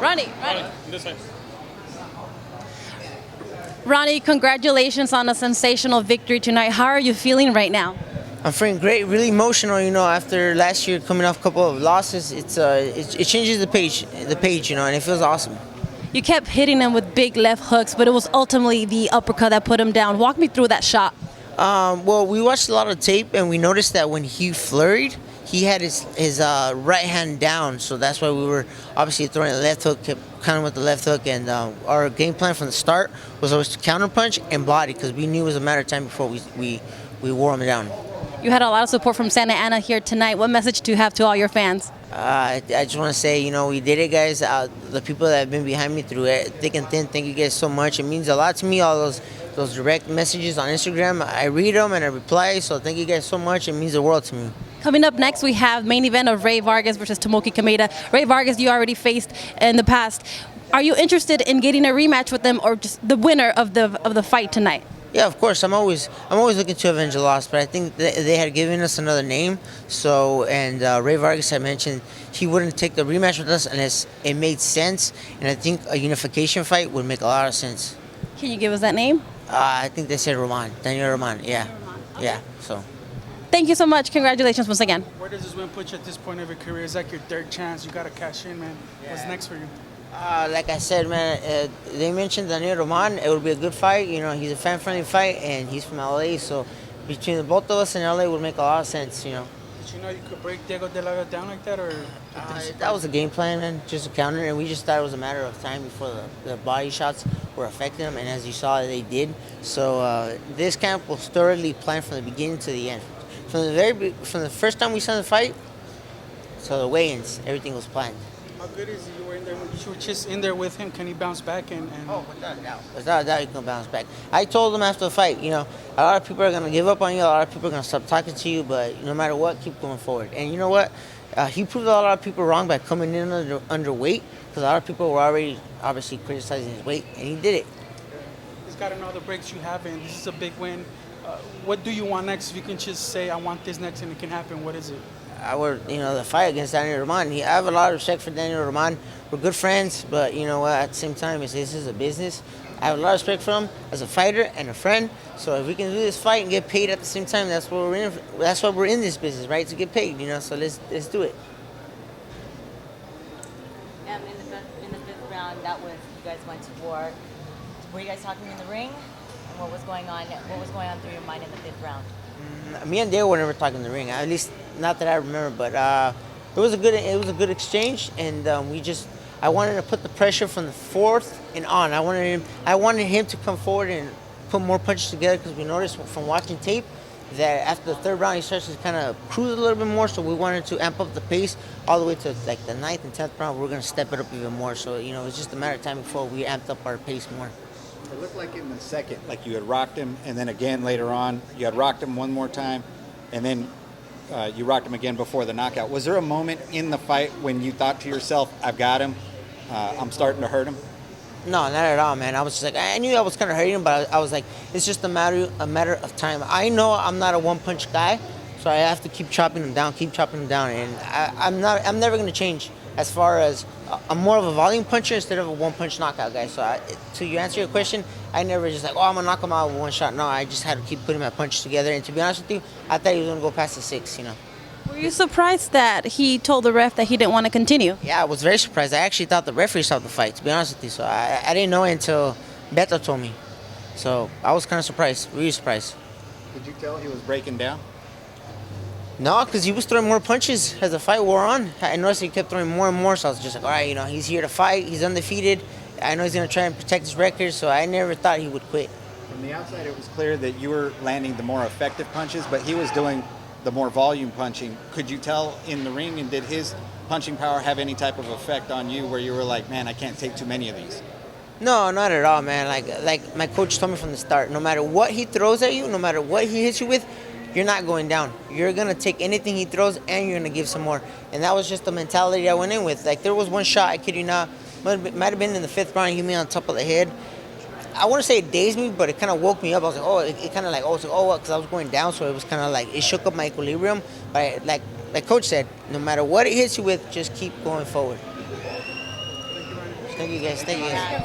Ronny. This way. Ronny, congratulations on a sensational victory tonight. How are you feeling right now? I'm feeling great, really emotional. After last year coming off a couple of losses, it changes the page, and it feels awesome. You kept hitting him with big left hooks, but it was ultimately the uppercut that put him down. Walk me through that shot. Well, we watched a lot of tape, and we noticed that when he flurried, he had his right hand down, so that's why we were obviously throwing a left hook, kept counting with the left hook, and our game plan from the start was always to counter punch and body, because we knew it was a matter of time before we wore him down. You had a lot of support from Santa Ana here tonight. What message do you have to all your fans? I just want to say, we did it, guys. The people that have been behind me through it, thick and thin, thank you guys so much. It means a lot to me, all those direct messages on Instagram. I read them and I reply, so thank you guys so much. It means the world to me. Coming up next, we have main event of Ray Vargas versus Tomoki Kameda. Ray Vargas, you already faced in the past. Are you interested in getting a rematch with them, or just the winner of the fight tonight? Yeah, of course. I'm always looking to avenge a loss, but I think they had given us another name. So, and Ray Vargas had mentioned he wouldn't take the rematch with us unless it made sense, and I think a unification fight would make a lot of sense. Can you give us that name? I think they said Daniel Roman. Yeah, yeah. So. Thank you so much. Congratulations once again. Where does this win put you at this point of your career? It's like your third chance. You got to cash in, man. Yeah. What's next for you? Like I said, man, they mentioned Daniel Roman. It would be a good fight. He's a fan-friendly fight, and he's from LA. So between the both of us in LA would make a lot of sense. Did you know you could break Diego De La Hoya down like that, or? That was a game plan, man. Just a counter, and we just thought it was a matter of time before the body shots were affecting him, and as you saw, they did. So this camp was thoroughly planned from the beginning to the end. From the first time we saw the fight, so the weigh-ins, everything was planned. How good is he? You were just in there with him. Can he bounce back? Oh, without a doubt. Without a doubt, he can bounce back. I told him after the fight, a lot of people are going to give up on you. A lot of people are going to stop talking to you. But no matter what, keep going forward. And you know what? He proved a lot of people wrong by coming in underweight, because a lot of people were already obviously criticizing his weight, and he did it. He's got to know the breaks you have, and this is a big win. What do you want next? If you can just say, I want this next and it can happen, what is it? The fight against Daniel Roman. I have a lot of respect for Daniel Roman. We're good friends, but you know what? At the same time, this is a business. I have a lot of respect for him as a fighter and a friend. So if we can do this fight and get paid at the same time, that's what we're in. That's why we're in this business, right? To get paid, So let's do it. In the fifth round, that was you guys went to war. Were you guys talking in the ring? And what was going on? What was going on through your mind in the fifth round? Me and Dale were never talking in the ring. At least not that I remember. But it was a good exchange, and I wanted to put the pressure from the fourth and on. I wanted him to come forward and put more punches together, because we noticed from watching tape that after the third round he starts to kind of cruise a little bit more. So we wanted to amp up the pace all the way to like the 9th and 10th round. We're going to step it up even more. So it's just a matter of time before we amped up our pace more. It looked like in the second, like you had rocked him, and then again later on, you had rocked him one more time, and then you rocked him again before the knockout. Was there a moment in the fight when you thought to yourself, I've got him, I'm starting to hurt him? No, not at all, man. I was just like, I knew I was kind of hurting him, but I was like, it's just a matter of time. I know I'm not a one-punch guy, so I have to keep chopping him down, and I'm never going to change. As far as I'm more of a volume puncher instead of a one-punch knockout guy. So to answer your question, I never just like, I'm going to knock him out with one shot. No, I just had to keep putting my punches together. And to be honest with you, I thought he was going to go past the 6, Were you surprised that he told the ref that he didn't want to continue? Yeah, I was very surprised. I actually thought the referee stopped the fight, to be honest with you. So I didn't know until Beto told me. So I was kind of surprised, really surprised. Did you tell he was breaking down? No, because he was throwing more punches as the fight wore on. I noticed he kept throwing more and more, so I was just like, all right, he's here to fight. He's undefeated. I know he's going to try and protect his record, so I never thought he would quit. From the outside, it was clear that you were landing the more effective punches, but he was doing the more volume punching. Could you tell in the ring, and did his punching power have any type of effect on you where you were like, man, I can't take too many of these? No, not at all, man. Like my coach told me from the start, no matter what he throws at you, no matter what he hits you with, you're not going down. You're going to take anything he throws, and you're going to give some more. And that was just the mentality I went in with. Like, there was one shot, I kid you not, might have been in the 5th round, he hit me on top of the head. I want to say it dazed me, but it kind of woke me up. I was like, it kind of like, because I was going down, so it was kind of like, it shook up my equilibrium. But like Coach said, no matter what it hits you with, just keep going forward. Thank you, Thank you guys. Thank you guys.